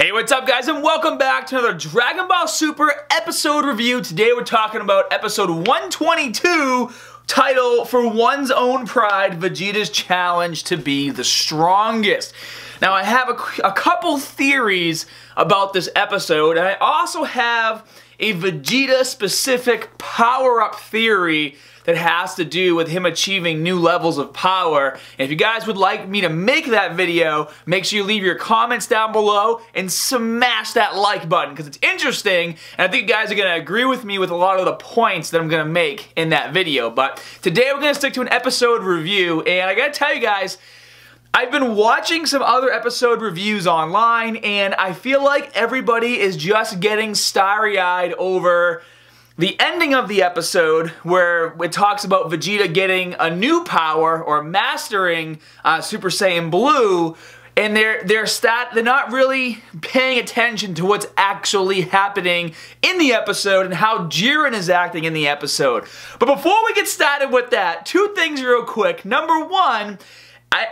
Hey, what's up guys, and welcome back to another Dragon Ball Super episode review. Today we're talking about episode 122, title For One's Own Pride, Vegeta's Challenge to Be the Strongest. Now I have a couple theories about this episode, and I also have a Vegeta specific power-up theory that has to do with him achieving new levels of power. And if you guys would like me to make that video, make sure you leave your comments down below and smash that like button because it's interesting, and I think you guys are going to agree with me with a lot of the points that I'm going to make in that video. But today we're going to stick to an episode review, and I got to tell you guys, I've been watching some other episode reviews online, and I feel like everybody is just getting starry-eyed over the ending of the episode where it talks about Vegeta getting a new power or mastering Super Saiyan Blue, and they're not really paying attention to what's actually happening in the episode and how Jiren is acting in the episode. But before we get started with that, two things real quick. Number one,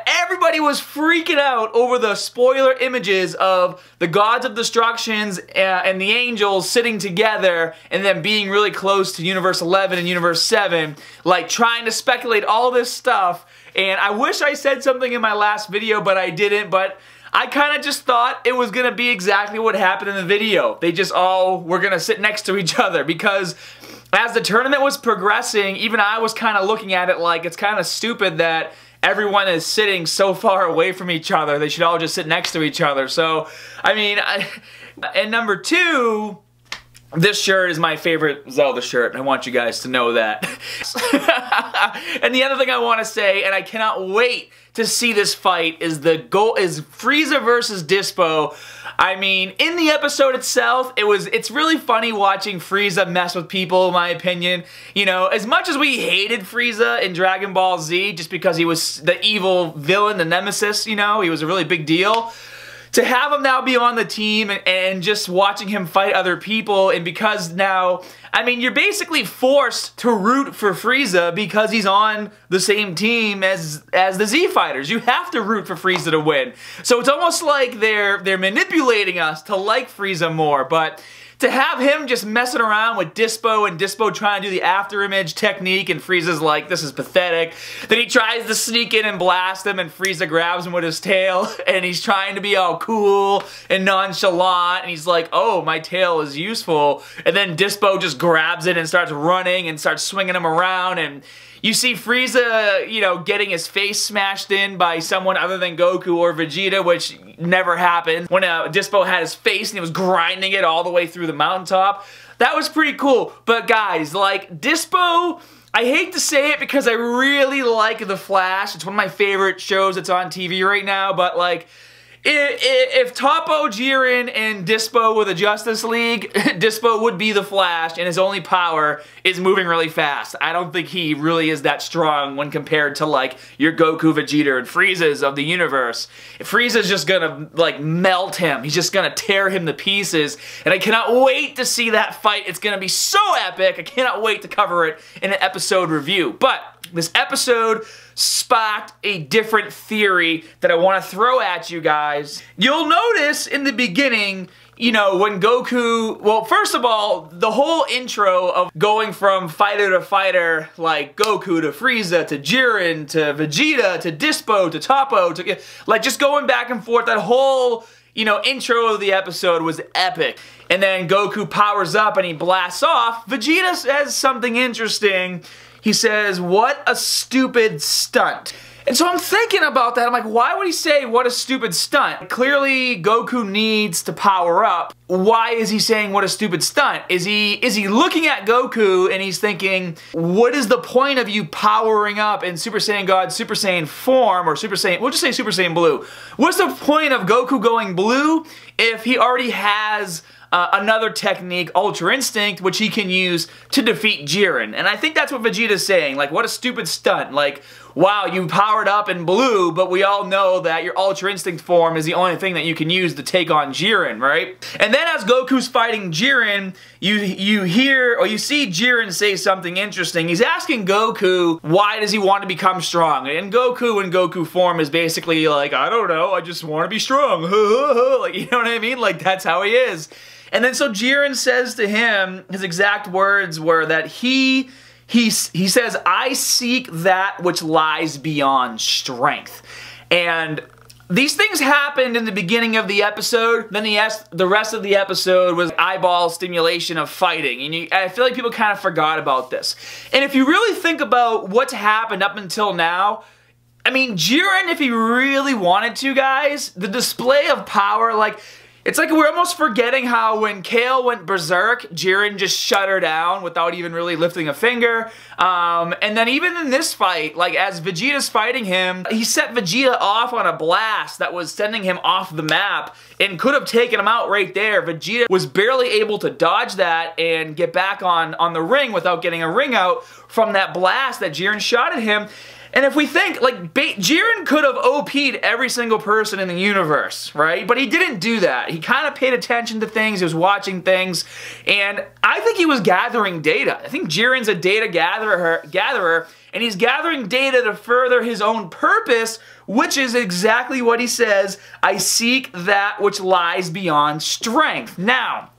everybody was freaking out over the spoiler images of the Gods of Destructions and the Angels sitting together and then being really close to Universe 11 and Universe 7, like trying to speculate all this stuff. And I wish I said something in my last video, but I didn't. But I kind of just thought it was going to be exactly what happened in the video. They just all were going to sit next to each other, because as the tournament was progressing, even I was kind of looking at it like it's kind of stupid that everyone is sitting so far away from each other. They should all just sit next to each other. So, I mean, and number two, this shirt is my favorite Zelda shirt. I want you guys to know that. And the other thing I want to say, and I cannot wait to see this fight, is Frieza versus Dispo. I mean, in the episode itself, it's really funny watching Frieza mess with people, in my opinion. You know, as much as we hated Frieza in Dragon Ball Z just because he was the evil villain, the nemesis, you know, he was a really big deal. To have him now be on the team and just watching him fight other people, and because now, I mean, you're basically forced to root for Frieza because he's on the same team as the Z Fighters. You have to root for Frieza to win. So it's almost like they're manipulating us to like Frieza more, but to have him just messing around with Dispo and Dispo trying to do the after image technique, and Frieza's like, this is pathetic. Then he tries to sneak in and blast him, and Frieza grabs him with his tail, and he's trying to be all cool and nonchalant, and he's like, oh, my tail is useful. And then Dispo just grabs it and starts running and starts swinging him around, and you see Frieza, you know, getting his face smashed in by someone other than Goku or Vegeta, which never happened. When Dispo had his face and he was grinding it all the way through the mountaintop. That was pretty cool. But guys, like, Dispo, I hate to say it because I really like The Flash. It's one of my favorite shows that's on TV right now, but like, if Topo, Jiren, and Dispo were the Justice League, Dispo would be the Flash, and his only power is moving really fast. I don't think he really is that strong when compared to, like, your Goku, Vegeta, and Frieza's of the universe. Frieza's just gonna, like, melt him. He's just gonna tear him to pieces, and I cannot wait to see that fight. It's gonna be so epic. I cannot wait to cover it in an episode review. But this episode sparked a different theory that I want to throw at you guys. You'll notice in the beginning, you know, when Goku, well, first of all, the whole intro of going from fighter to fighter, like Goku to Frieza to Jiren to Vegeta to Dispo to Topo, to, like, just going back and forth, that whole, you know, intro of the episode was epic. And then Goku powers up and he blasts off. Vegeta says something interesting. He says, what a stupid stunt. And so I'm thinking about that. I'm like, why would he say, what a stupid stunt? Clearly, Goku needs to power up. Why is he saying, what a stupid stunt? Is he looking at Goku and he's thinking, what is the point of you powering up in Super Saiyan God, Super Saiyan form, or Super Saiyan, we'll just say Super Saiyan Blue. What's the point of Goku going blue if he already has another technique, Ultra Instinct, which he can use to defeat Jiren? And I think that's what Vegeta's saying. Like, what a stupid stunt. Like, wow, you powered up in blue, but we all know that your Ultra Instinct form is the only thing that you can use to take on Jiren, right? And then as Goku's fighting Jiren, you hear, or you see Jiren say something interesting. He's asking Goku, why does he want to become strong? And Goku in Goku form is basically like, I don't know, I just want to be strong. Like, you know what I mean? Like, that's how he is. And then so Jiren says to him, his exact words were that he says, I seek that which lies beyond strength. And these things happened in the beginning of the episode, then the rest of the episode was eyeball stimulation of fighting, and I feel like people kind of forgot about this. And if you really think about what's happened up until now, I mean, Jiren, if he really wanted to, guys, the display of power, like, it's like we're almost forgetting how when Kale went berserk, Jiren just shut her down without even really lifting a finger. And then even in this fight, like as Vegeta's fighting him, he set Vegeta off on a blast that was sending him off the map and could have taken him out right there. Vegeta was barely able to dodge that and get back on the ring without getting a ring out from that blast that Jiren shot at him. And if we think, like, Jiren could have OP'd every single person in the universe, right? But he didn't do that. He kind of paid attention to things, he was watching things, and I think he was gathering data. I think Jiren's a data gatherer, and he's gathering data to further his own purpose, which is exactly what he says, I seek that which lies beyond strength. Now,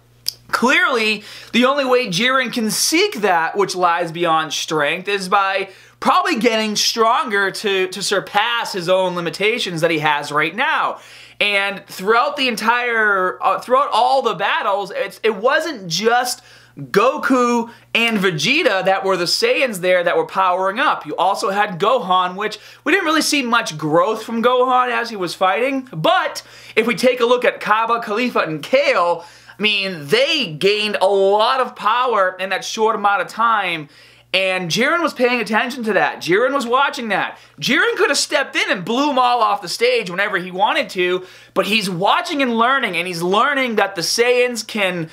clearly, the only way Jiren can seek that which lies beyond strength is by probably getting stronger to surpass his own limitations that he has right now. And throughout the entire, throughout all the battles, it wasn't just Goku and Vegeta that were the Saiyans there that were powering up. You also had Gohan, which we didn't really see much growth from Gohan as he was fighting. But if we take a look at Kaba, Khalifa, and Kale, I mean, they gained a lot of power in that short amount of time. And Jiren was paying attention to that. Jiren was watching that. Jiren could have stepped in and blew them all off the stage whenever he wanted to, but he's watching and learning, and he's learning that the Saiyans can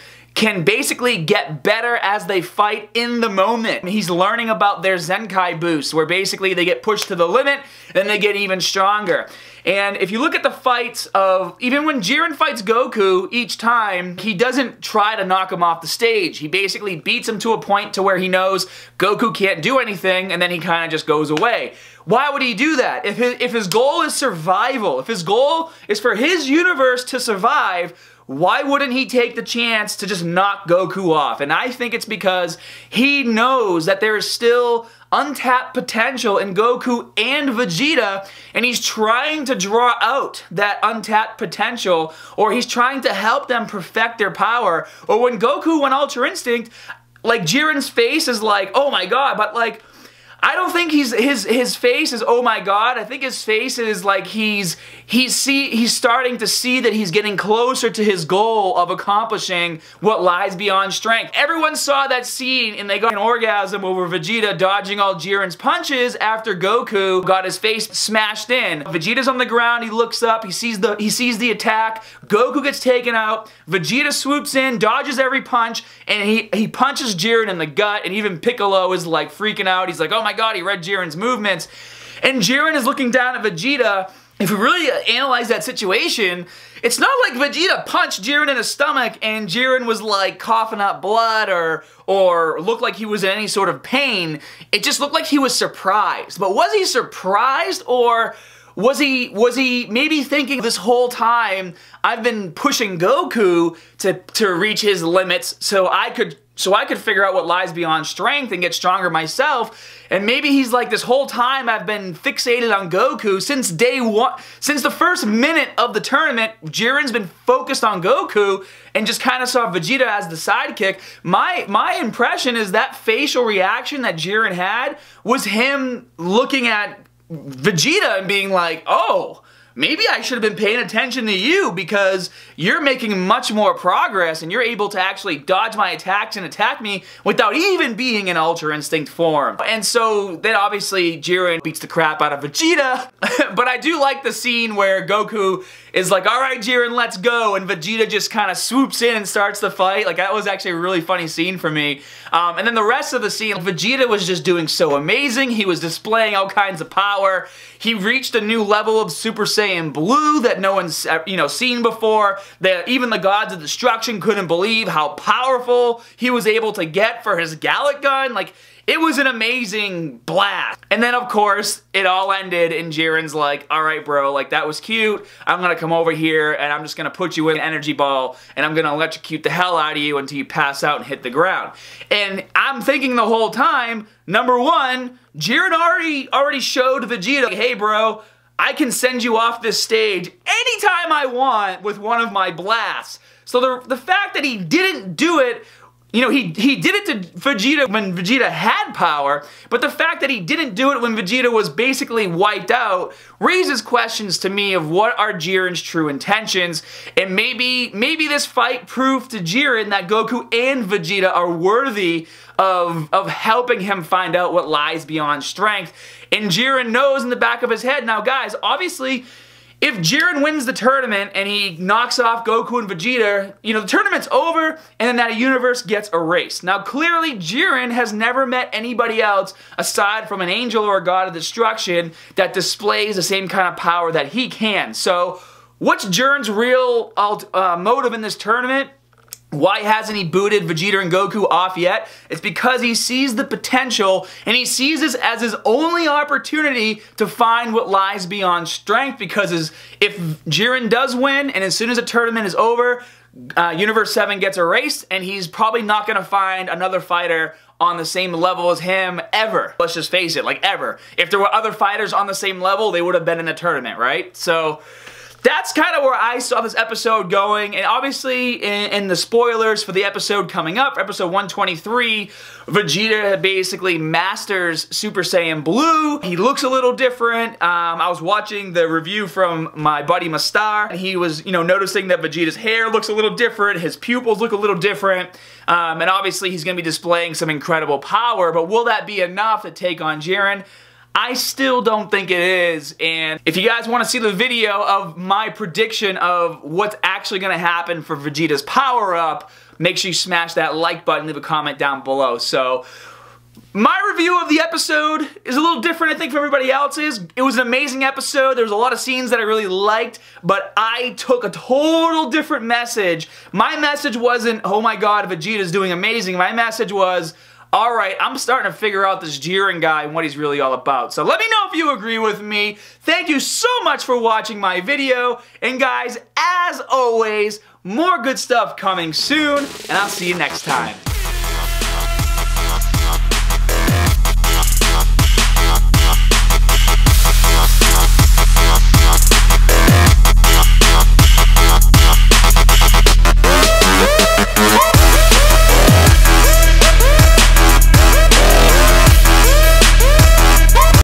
basically get better as they fight in the moment. He's learning about their Zenkai boosts, where basically they get pushed to the limit, then they get even stronger. And if you look at the fights of, even when Jiren fights Goku each time, he doesn't try to knock him off the stage. He basically beats him to a point to where he knows Goku can't do anything, and then he kind of just goes away. Why would he do that? If his goal is survival, if his goal is for his universe to survive, why wouldn't he take the chance to just knock Goku off? And I think it's because he knows that there is still untapped potential in Goku and Vegeta, and he's trying to draw out that untapped potential, or he's trying to help them perfect their power. Or when Goku went Ultra Instinct, like, Jiren's face is like, oh my god, but like, I don't think his face is oh my god. I think his face is like he's starting to see that he's getting closer to his goal of accomplishing what lies beyond strength. Everyone saw that scene and they got an orgasm over Vegeta dodging all Jiren's punches after Goku got his face smashed in. Vegeta's on the ground, he looks up, he sees the attack, Goku gets taken out, Vegeta swoops in, dodges every punch, and he punches Jiren in the gut, and even Piccolo is like freaking out. He's like, oh my god, he read Jiren's movements. And Jiren is looking down at Vegeta. If we really analyze that situation, it's not like Vegeta punched Jiren in the stomach and Jiren was like coughing up blood or looked like he was in any sort of pain. It just looked like he was surprised. But was he surprised, or was he maybe thinking this whole time I've been pushing Goku to reach his limits so I could figure out what lies beyond strength and get stronger myself? And maybe he's like, this whole time I've been fixated on Goku since day one, since the first minute of the tournament. Jiren's been focused on Goku and just kind of saw Vegeta as the sidekick. My impression is that facial reaction that Jiren had was him looking at Vegeta and being like, oh, maybe I should have been paying attention to you because you're making much more progress and you're able to actually dodge my attacks and attack me without even being in Ultra Instinct form. And so then obviously Jiren beats the crap out of Vegeta, but I do like the scene where Goku is like, all right, Jiren, let's go. And Vegeta just kind of swoops in and starts the fight. Like, that was actually a really funny scene for me. And then the rest of the scene, Vegeta was just doing so amazing. He was displaying all kinds of power. He reached a new level of Super Saiyan Blue that no one's, seen before. That even the gods of destruction couldn't believe how powerful he was able to get for his Gallic gun. Like, it was an amazing blast. And then, of course, it all ended and Jiren's like, all right, bro, like, that was cute. I'm gonna come over here and I'm just gonna put you in an energy ball and I'm gonna electrocute the hell out of you until you pass out and hit the ground. And I'm thinking the whole time, number one, Jiren already showed Vegeta, hey, bro, I can send you off this stage anytime I want with one of my blasts. So the fact that he didn't do it, he did it to Vegeta when Vegeta had power, but the fact that he didn't do it when Vegeta was basically wiped out raises questions to me of what are Jiren's true intentions, and maybe this fight proved to Jiren that Goku and Vegeta are worthy of helping him find out what lies beyond strength. And Jiren knows in the back of his head, now guys, obviously, if Jiren wins the tournament and he knocks off Goku and Vegeta, the tournament's over and then that universe gets erased. Now clearly Jiren has never met anybody else aside from an angel or a god of destruction that displays the same kind of power that he can. So what's Jiren's real motive in this tournament? Why hasn't he booted Vegeta and Goku off yet? It's because he sees the potential and he sees this as his only opportunity to find what lies beyond strength, because if Jiren does win and as soon as the tournament is over, Universe 7 gets erased and he's probably not going to find another fighter on the same level as him ever. Let's just face it, like ever. If there were other fighters on the same level, they would have been in the tournament, right? So that's kind of where I saw this episode going, and obviously in the spoilers for the episode coming up, episode 123, Vegeta basically masters Super Saiyan Blue. He looks a little different. I was watching the review from my buddy Mastar, and he was, noticing that Vegeta's hair looks a little different, his pupils look a little different, and obviously he's going to be displaying some incredible power, but will that be enough to take on Jiren? I still don't think it is, and if you guys want to see the video of my prediction of what's actually going to happen for Vegeta's power-up, make sure you smash that like button, leave a comment down below. So, my review of the episode is a little different, I think, from everybody else's. It was an amazing episode. There was a lot of scenes that I really liked, but I took a total different message. My message wasn't, oh my god, Vegeta's doing amazing. My message was, alright, I'm starting to figure out this Jiren guy and what he's really all about. So let me know if you agree with me. Thank you so much for watching my video. And guys, as always, more good stuff coming soon, and I'll see you next time.